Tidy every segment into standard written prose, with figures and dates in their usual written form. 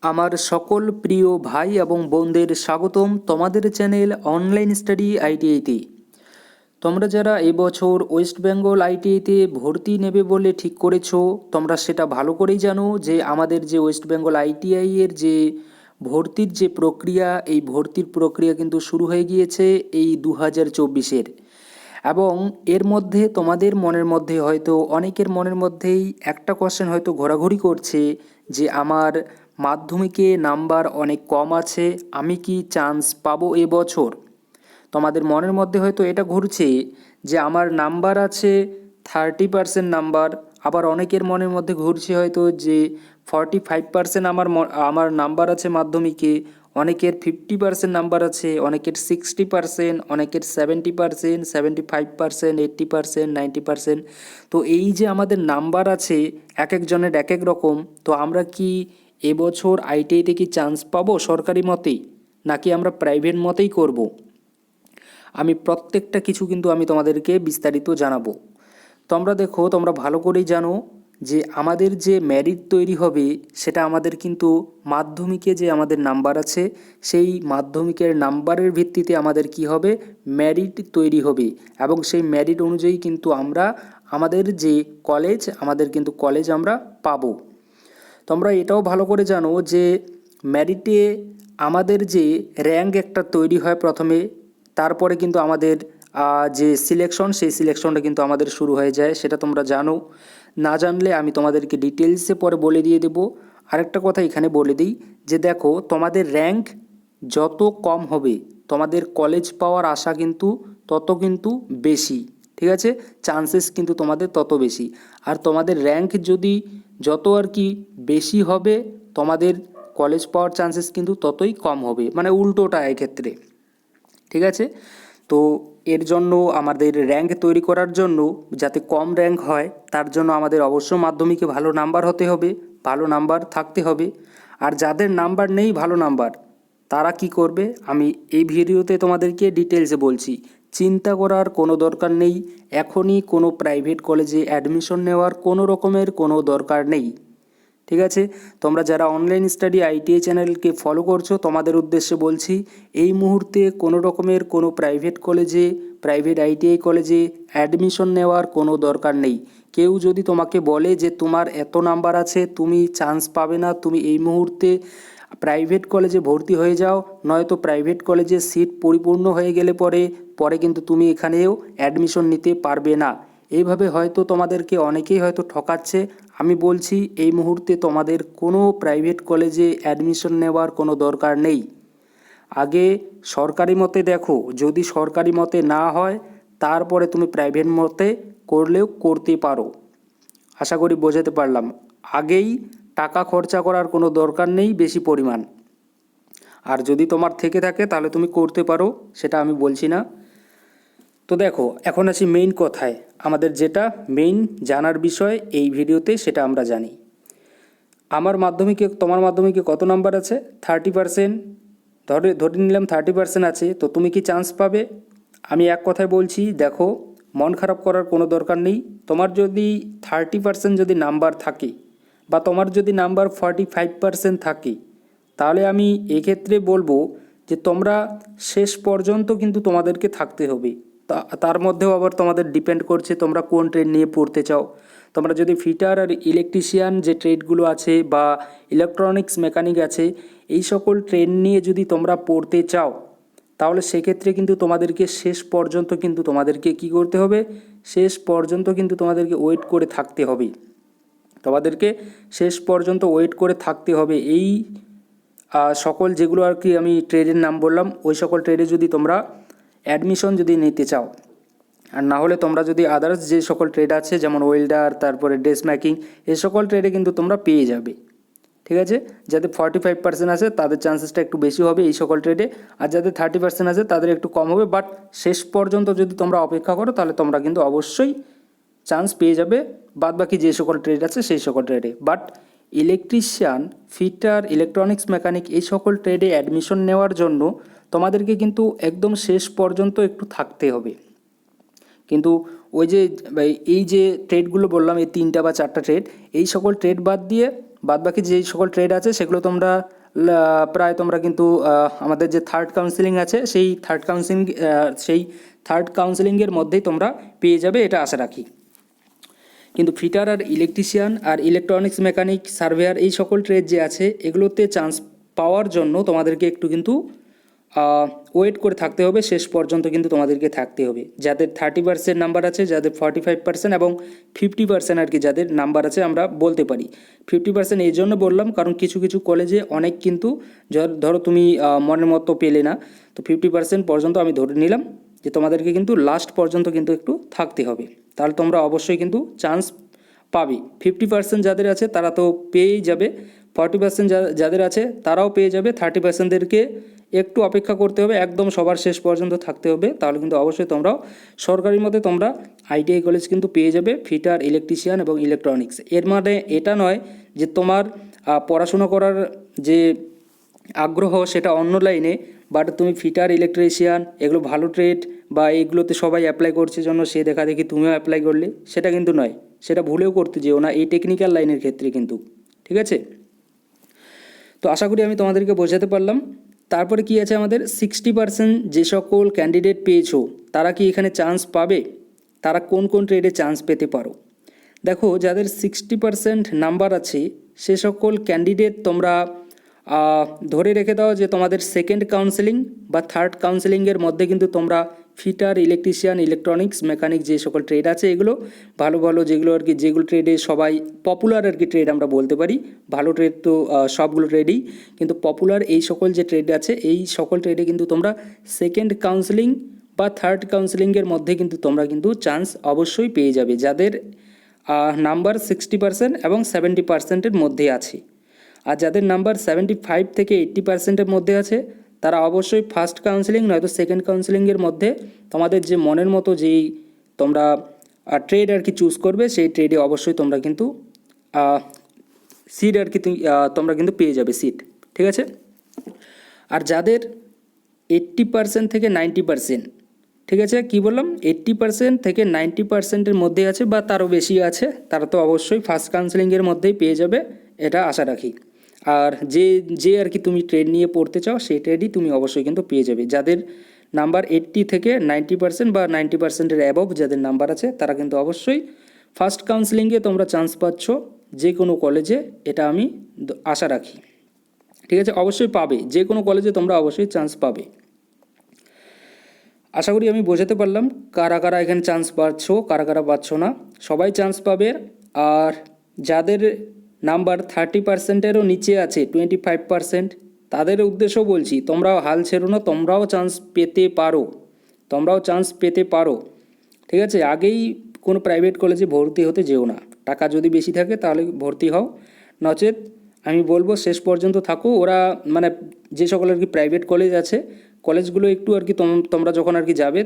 আমার সকল প্রিয় ভাই এবং বোনদের স্বাগতম তোমাদের চ্যানেল অনলাইন স্টাডি আইটিআইতে। তোমরা যারা এবছর ওয়েস্ট বেঙ্গল আইটিআইতে ভর্তি নেবে বলে ঠিক করেছো, তোমরা সেটা ভালো করেই জানো যে আমাদের যে ওয়েস্ট বেঙ্গল আইটিআই এর যে ভর্তির যে প্রক্রিয়া, এই ভর্তির প্রক্রিয়া কিন্তু শুরু হয়ে গিয়েছে এই 2024-এর। এবং এর মধ্যে তোমাদের মনের মধ্যে হয়তো অনেকের মনের মধ্যেই একটা কোশ্চেন হয়তো ঘোরাঘুরি করছে যে আমার মাধ্যমিকে নাম্বার অনেক কম আছে, আমি কি চান্স পাবো এবছর? তোমাদের মনের মধ্যে হয়তো এটা ঘুরছে যে আমার নাম্বার আছে 30% নাম্বার, আবার অনেকের মনের মধ্যে ঘুরছে হয়তো যে 45% আমার নাম্বার আছে মাধ্যমিকে, অনেকের 50% নাম্বার আছে, অনেকের 60%, অনেকের 70%, 75%, 80%, 90%। তো এই যে আমাদের নাম্বার আছে এক একজনের এক এক রকম, তো আমরা কি এবছর আইটিআইতে কি চান্স পাবো সরকারি মতেই, নাকি আমরা প্রাইভেট মতেই করব? আমি প্রত্যেকটা কিছু কিন্তু আমি তোমাদেরকে বিস্তারিত জানাবো। তোমরা দেখো, তোমরা ভালো করেই জানো যে আমাদের যে মেরিট তৈরি হবে সেটা আমাদের কিন্তু মাধ্যমিকে যে আমাদের নাম্বার আছে সেই মাধ্যমিকের নাম্বারের ভিত্তিতে আমাদের কি হবে, মেরিট তৈরি হবে। এবং সেই মেরিট অনুযায়ী কিন্তু আমরা আমাদের যে কলেজ, আমাদের কিন্তু কলেজ আমরা পাবো। তোমরা এটাও ভালো করে জানো যে মেরিটে আমাদের যে র্যাঙ্ক একটা তৈরি হয় প্রথমে, তারপরে কিন্তু আমাদের যে সিলেকশন, সেই সিলেকশনটা কিন্তু আমাদের শুরু হয়ে যায়, সেটা তোমরা জানো। না জানলে আমি তোমাদেরকে ডিটেলসে পরে বলে দিয়ে দেবো। আরেকটা কথা এখানে বলে দিই যে দেখো, তোমাদের র্যাঙ্ক যত কম হবে তোমাদের কলেজ পাওয়ার আশা কিন্তু তত কিন্তু বেশি, ঠিক আছে? চান্সেস কিন্তু তোমাদের তত বেশি। আর তোমাদের র্যাঙ্ক যদি যত আর কি বেশি হবে, তোমাদের কলেজ পাওয়ার চান্সেস কিন্তু ততই কম হবে, মানে উল্টোটা এক্ষেত্রে, ঠিক আছে? তো এর জন্য আমাদের র্যাঙ্ক তৈরি করার জন্য, যাতে কম র্যাঙ্ক হয়, তার জন্য আমাদের অবশ্য মাধ্যমিকে ভালো নাম্বার হতে হবে, ভালো নাম্বার থাকতে হবে। আর যাদের নাম্বার নেই ভালো নাম্বার, তারা কি করবে আমি এই ভিডিওতে তোমাদেরকে ডিটেলসে বলছি। চিন্তা করার কোনো দরকার নেই, এখনই কোনো প্রাইভেট কলেজে অ্যাডমিশন নেওয়ার কোনো রকমের কোনো দরকার নেই, ঠিক আছে? তোমরা যারা অনলাইন স্টাডি আইটিআই চ্যানেলকে ফলো করছো, তোমাদের উদ্দেশ্যে বলছি, এই মুহূর্তে কোনো রকমের কোনো প্রাইভেট কলেজে, প্রাইভেট আইটিআই কলেজে অ্যাডমিশন নেওয়ার কোনো দরকার নেই। কেউ যদি তোমাকে বলে যে তোমার এত নাম্বার আছে, তুমি চান্স পাবে না, তুমি এই মুহূর্তে প্রাইভেট কলেজে ভর্তি হয়ে যাও, নয়তো প্রাইভেট কলেজে সিট পরিপূর্ণ হয়ে গেলে পরে পরে কিন্তু তুমি এখানেও অ্যাডমিশন নিতে পারবে না, এইভাবে হয়তো তোমাদেরকে অনেকেই হয়তো ঠকাচ্ছে। আমি বলছি এই মুহূর্তে তোমাদের কোনো প্রাইভেট কলেজে অ্যাডমিশন নেওয়ার কোনো দরকার নেই। আগে সরকারি মতে দেখো, যদি সরকারি মতে না হয় তারপরে তুমি প্রাইভেট মতে করলেও করতে পারো। আশা করি বোঝাতে পারলাম। আগেই টাকা খরচা করার কোনো দরকার নেই বেশি পরিমাণ। আর যদি তোমার থেকে থাকে তাহলে তুমি করতে পারো, সেটা আমি বলছি না। তো দেখো, এখন আসি মেইন কথায়। আমাদের যেটা মেইন জানার বিষয় এই ভিডিওতে, সেটা আমরা জানি। আমার মাধ্যমিকে, তোমার মাধ্যমিকে কত নাম্বার আছে? 30%। ধরে নিলাম 30% আছে, তো তুমি কি চান্স পাবে? আমি এক কথায় বলছি, দেখো, মন খারাপ করার কোনো দরকার নেই। তোমার যদি 30% যদি নাম্বার থাকে, বা তোমার যদি নাম্বার 45% থাকে, তাহলে আমি এক্ষেত্রে বলবো যে তোমরা শেষ পর্যন্ত কিন্তু তোমাদেরকে থাকতে হবে। তার মধ্যেও আবার তোমাদের ডিপেন্ড করছে তোমরা কোন ট্রেড নিয়ে পড়তে চাও। তোমরা যদি ফিটার আর ইলেকট্রিশিয়ান যে ট্রেডগুলো আছে, বা ইলেকট্রনিক্স মেকানিক আছে, এই সকল ট্রেড নিয়ে যদি তোমরা পড়তে চাও, তাহলে সেক্ষেত্রে কিন্তু তোমাদেরকে শেষ পর্যন্ত কিন্তু তোমাদেরকে কী করতে হবে, শেষ পর্যন্ত কিন্তু তোমাদেরকে ওয়েট করে থাকতে হবে। তোমাদেরকে শেষ পর্যন্ত ওয়েট করে থাকতে হবে। এই সকল যেগুলো আর কি আমি ট্রেডের নাম বললাম, ওই সকল ট্রেডে যদি তোমরা অ্যাডমিশন যদি নিতে চাও, আর না হলে তোমরা যদি আদার্স যে সকল ট্রেড আছে, যেমন ওয়েল্ডার, তারপরে ড্রেস মেকিং, এই সকল ট্রেডে কিন্তু তোমরা পেয়ে যাবে, ঠিক আছে? যাদের 45% আছে তাদের চান্সেসটা একটু বেশি হবে এই সকল ট্রেডে, আর যাদের 30% আছে তাদের একটু কম হবে। বাট শেষ পর্যন্ত যদি তোমরা অপেক্ষা করো তাহলে তোমরা কিন্তু অবশ্যই চান্স পেয়ে যাবে বাদবাকি যে সকল ট্রেড আছে সেই সকল ট্রেডে। But electrician, fitter, electronics mechanic, এই সকল ট্রেডে অ্যাডমিশন নেওয়ার জন্য তোমাদেরকে কিন্তু একদম শেষ পর্যন্ত একটু থাকতে হবে। কিন্তু ওই যে এই যে ট্রেডগুলো বললাম, এই 3টা বা 4টা ট্রেড, এই সকল ট্রেড বাদ দিয়ে বাদবাকি যেই সকল ট্রেড আছে সেগুলো তোমরা প্রায় তোমরা কিন্তু আমাদের যে থার্ড কাউন্সিলিং আছে সেই থার্ড কাউন্সিলিংয়ের মধ্যেই তোমরা পেয়ে যাবে, এটা আশা রাখি। কিন্তু ফিটার আর ইলেকট্রিশিয়ান আর ইলেকট্রনিক্স মেকানিক সার্ভেয়ার এই সকল ট্রেড যে আছে এগুলোতে চান্স পাওয়ার জন্য তোমাদেরকে একটু কিন্তু ওয়েট করে থাকতে হবে, শেষ পর্যন্ত কিন্তু তোমাদেরকে থাকতে হবে। যাদের 30% নাম্বার আছে, যাদের 45% এবং 50% আর কি যাদের নাম্বার আছে, আমরা বলতে পারি 50% এই জন্য বললাম কারণ কিছু কিছু কলেজে অনেক কিন্তু ধরো তুমি মনের মতো পেলে না, তো 50% পর্যন্ত আমি ধরে নিলাম যে তোমাদেরকে কিন্তু লাস্ট পর্যন্ত কিন্তু একটু থাকতে হবে, তাহলে তোমরা অবশ্যই কিন্তু চান্স পাবে। 50% যাদের আছে তারা তো পেয়েই যাবে, 40% যাদের আছে তারাও পেয়ে যাবে, 30%দেরকে একটু অপেক্ষা করতে হবে, একদম সবার শেষ পর্যন্ত থাকতে হবে, তাহলে কিন্তু অবশ্যই তোমরাও সরকারি মতে তোমরা আইটিআই কলেজ কিন্তু পেয়ে যাবে ফিটার, ইলেকট্রিশিয়ান এবং ইলেকট্রনিক্স। এর মানে এটা নয় যে তোমার পড়াশুনো করার যে আগ্রহ সেটা অন্য লাইনে, বাট তুমি ফিটার, ইলেকট্রিশিয়ান এগুলো ভালো ট্রেড বা এইগুলোতে সবাই অ্যাপ্লাই করছে জন্য সে দেখা দেখি তুমিও অ্যাপ্লাই করলে, সেটা কিন্তু নয়, সেটা ভুলেও করতে যেও না এই টেকনিক্যাল লাইনের ক্ষেত্রে কিন্তু, ঠিক আছে? তো আশা করি আমি তোমাদেরকে বোঝাতে পারলাম। তারপরে কি আছে আমাদের 60% যে সকল ক্যান্ডিডেট পেয়েছো তারা কি এখানে চান্স পাবে, তারা কোন কোন ট্রেডে চান্স পেতে পারো। দেখো যাদের 60% নাম্বার আছে সে সকল ক্যান্ডিডেট তোমরা ধরে রেখে দাও যে তোমাদের সেকেন্ড কাউন্সেলিং বা থার্ড কাউন্সেলিংয়ের মধ্যে কিন্তু তোমরা ফিটার, ইলেকট্রিশিয়ান, ইলেকট্রনিক্স মেকানিক যে সকল ট্রেড আছে এগুলো ভালো ভালো যেগুলো আর কি, যেগুলো ট্রেডে সবাই পপুলার আর কি ট্রেড আমরা বলতে পারি, ভালো ট্রেড তো সবগুলো ট্রেডই, কিন্তু পপুলার এই সকল যে ট্রেড আছে এই সকল ট্রেডে কিন্তু তোমরা সেকেন্ড কাউন্সেলিং বা থার্ড কাউন্সেলিংয়ের মধ্যে কিন্তু তোমরা কিন্তু চান্স অবশ্যই পেয়ে যাবে, যাদের নাম্বার 60% এবং 70%-এর মধ্যে আছে। আর যাদের নাম্বার 75 থেকে 80%-এর মধ্যে আছে তারা অবশ্যই ফার্স্ট কাউন্সেলিং নয়তো সেকেন্ড কাউন্সেলিংয়ের মধ্যে তোমাদের যে মনের মতো যেই তোমরা ট্রেড আর কি চুজ করবে সেই ট্রেডে অবশ্যই তোমরা কিন্তু সিট আর কি তোমরা কিন্তু পেয়ে যাবে সিট, ঠিক আছে? আর যাদের 80% থেকে 90%, ঠিক আছে, কি বললাম 80% থেকে 90%-এর মধ্যে আছে বা তারও বেশি আছে, তারা তো অবশ্যই ফার্স্ট কাউন্সেলিংয়ের মধ্যেই পেয়ে যাবে, এটা আশা রাখি। আর যে আর কি তুমি ট্রেড নিয়ে পড়তে চাও সেই ট্রেডই তুমি অবশ্যই কিন্তু পেয়ে যাবে। যাদের নাম্বার 80 থেকে 90% বা 90%-এর অ্যাবভ যাদের নাম্বার আছে তারা কিন্তু অবশ্যই ফার্স্ট কাউন্সেলিংয়ে তোমরা চান্স পাচ্ছ যে কোনো কলেজে, এটা আমি আশা রাখি, ঠিক আছে? অবশ্যই পাবে, যে কোনো কলেজে তোমরা অবশ্যই চান্স পাবে। আশা করি আমি বোঝাতে পারলাম কারা কারা এখানে চান্স পাচ্ছ, কারা কারা পাচ্ছ না, সবাই চান্স পাবে। আর যাদের নাম্বার 30%-এরও নিচে আছে, 25%, তাদের উদ্দেশ্য বলছি তোমরাও হাল ছেড়ো না, তোমরাও চান্স পেতে পারো, তোমরাও চান্স পেতে পারো, ঠিক আছে? আগেই কোনো প্রাইভেট কলেজে ভর্তি হতে যেও না, টাকা যদি বেশি থাকে তাহলে ভর্তি হও, নচেত আমি বলবো শেষ পর্যন্ত থাকো। ওরা মানে যে সকল আর কি প্রাইভেট কলেজ আছে কলেজগুলো একটু আর কি তোমরা যখন আর কি যাবে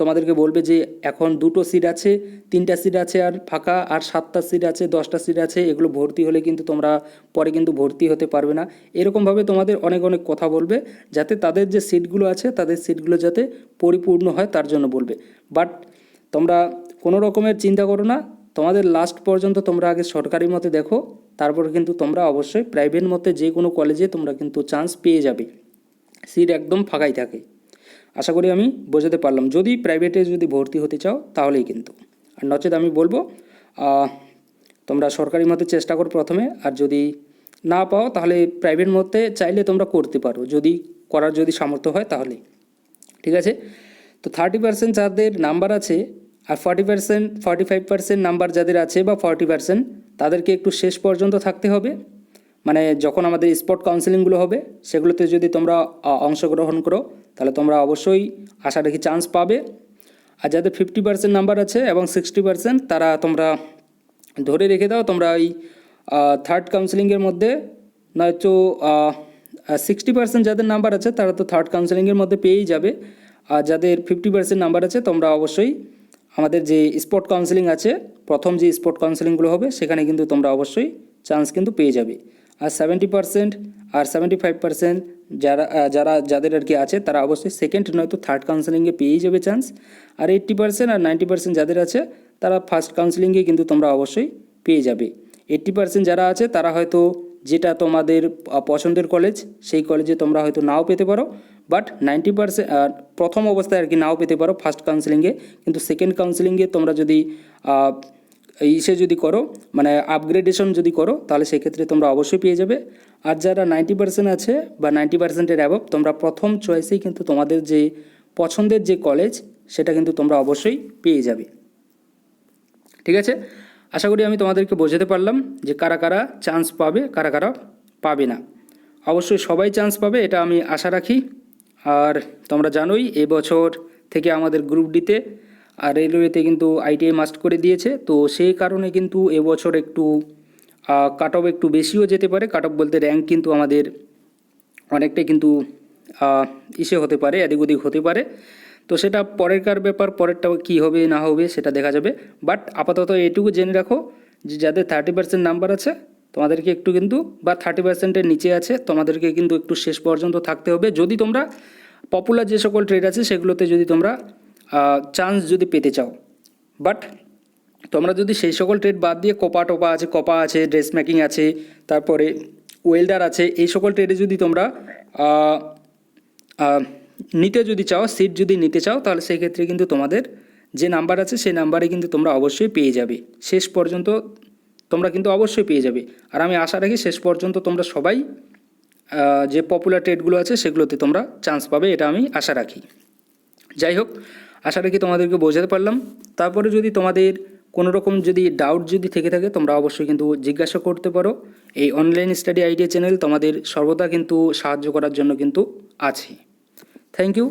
তোমাদেরকে বলবে যে এখন 2টো সিট আছে, 3টা সিট আছে আর ফাঁকা, আর 7টা সিট আছে, 10টা সিট আছে, এগুলো ভর্তি হলে কিন্তু তোমরা পরে কিন্তু ভর্তি হতে পারবে না, এরকমভাবে তোমাদের অনেক অনেক কথা বলবে যাতে তাদের যে সিটগুলো আছে তাদের সিটগুলো যাতে পরিপূর্ণ হয় তার জন্য বলবে। বাট তোমরা কোনো রকমের চিন্তা করো না, তোমাদের লাস্ট পর্যন্ত তোমরা আগে সরকারি মতে দেখো, তারপর কিন্তু তোমরা অবশ্যই প্রাইভেট মতে যে কোনো কলেজে তোমরা কিন্তু চান্স পেয়ে যাবে, সিট একদম ফাঁকাই থাকে। আশা করি আমি বোঝাতে পারলাম। যদি প্রাইভেটে যদি ভর্তি হতে চাও তাহলেই কিন্তু, আর নচেত আমি বলবো তোমরা সরকারি মতে চেষ্টা করো প্রথমে, আর যদি না পাও তাহলে প্রাইভেট মতে চাইলে তোমরা করতে পারো, যদি করার যদি সামর্থ্য হয় তাহলে, ঠিক আছে? তো 30% যাদের নাম্বার আছে আর 45% নাম্বার যাদের আছে বা 40% তাদেরকে একটু শেষ পর্যন্ত থাকতে হবে, মানে যখন আমাদের স্পট কাউন্সেলিংগুলো হবে সেগুলোতে যদি তোমরা অংশগ্রহণ করো তাহলে তোমরা অবশ্যই আশা রাখি চান্স পাবে। আর যাদের 50% নাম্বার আছে এবং 60% তারা তোমরা ধরে রেখে দাও, তোমরা ওই থার্ড কাউন্সেলিংয়ের মধ্যে নয়তো 60% যাদের নাম্বার আছে তারা তো থার্ড কাউন্সেলিংয়ের মধ্যে পেয়েই যাবে, আর যাদের 50% নাম্বার আছে তোমরা অবশ্যই আমাদের যে স্পট কাউন্সেলিং আছে, প্রথম যে স্পট কাউন্সেলিংগুলো হবে সেখানে কিন্তু তোমরা অবশ্যই চান্স কিন্তু পেয়ে যাবে। আর 70% আর 75% যাদের আর কি আছে তারা অবশ্যই সেকেন্ড নয়তো থার্ড কাউন্সেলিংয়ে পেয়েই যাবে চান্স। আর 80% আর 90% যাদের আছে তারা ফার্স্ট কাউন্সেলিংয়ে কিন্তু তোমরা অবশ্যই পেয়ে যাবে। 80% যারা আছে তারা হয়তো যেটা তোমাদের পছন্দের কলেজ সেই কলেজে তোমরা হয়তো নাও পেতে পারো, বাট 90% প্রথম অবস্থায় আর কি নাও পেতে পারো ফার্স্ট কাউন্সেলিংয়ে, কিন্তু সেকেন্ড কাউন্সেলিংয়ে তোমরা যদি যদি করো মানে আপগ্রেডেশন যদি করো তাহলে সেক্ষেত্রে তোমরা অবশ্যই পেয়ে যাবে। আর যারা 90% আছে বা 90%-এর অ্যাবভ, তোমরা প্রথম চয়েসেই কিন্তু তোমাদের যে পছন্দের যে কলেজ সেটা কিন্তু তোমরা অবশ্যই পেয়ে যাবে। ঠিক আছে, আশা করি আমি তোমাদেরকে বোঝাতে পারলাম যে কারা কারা চান্স পাবে, কারা কারা পাবে না। অবশ্যই সবাই চান্স পাবে এটা আমি আশা রাখি। আর তোমরা জানোই এবছর থেকে আমাদের গ্রুপ ডিতে আর রেলওয়েতে কিন্তু আইটিআই মাস্ট করে দিয়েছে, তো সেই কারণে কিন্তু এবছর একটু কাট অফ একটু বেশিও যেতে পারে। কাট অফ বলতে র্যাঙ্ক কিন্তু আমাদের অনেকটাই কিন্তু হতে পারে, এদিক ওদিক হতে পারে। তো সেটা পরেরকার ব্যাপার, পরেরটা কী হবে না হবে সেটা দেখা যাবে। বাট আপাতত এটুকু জেনে রাখো যে যাদের 30% নাম্বার আছে তোমাদেরকে একটু কিন্তু, বা 30%-এর নিচে আছে তোমাদেরকে কিন্তু একটু শেষ পর্যন্ত থাকতে হবে, যদি তোমরা পপুলার যে সকল ট্রেড আছে সেগুলোতে যদি তোমরা চান্স যদি পেতে চাও। বাট তোমরা যদি সেই সকল ট্রেড বাদ দিয়ে কপা আছে, ড্রেস মেকিং আছে, তারপরে ওয়েল্ডার আছে, এই সকল ট্রেডে যদি তোমরা নিতে যদি চাও, সিট যদি নিতে চাও, তাহলে সেই ক্ষেত্রে কিন্তু তোমাদের যে নাম্বার আছে সেই নাম্বারে কিন্তু তোমরা অবশ্যই পেয়ে যাবে, শেষ পর্যন্ত তোমরা কিন্তু অবশ্যই পেয়ে যাবে। আর আমি আশা রাখি শেষ পর্যন্ত তোমরা সবাই যে পপুলার ট্রেডগুলো আছে সেগুলোতে তোমরা চান্স পাবে, এটা আমি আশা রাখি। যাই হোক, আশা রাখি তোমাদেরকে বোঝাতে পারলাম। তারপরে যদি তোমাদের কোনো রকম যদি ডাউট যদি থেকে থাকে তোমরা অবশ্যই কিন্তু জিজ্ঞাসা করতে পারো। এই অনলাইন স্টাডি আইডিয়া চ্যানেল তোমাদের সর্বদা কিন্তু সাহায্য করার জন্য কিন্তু আছে। Thank you.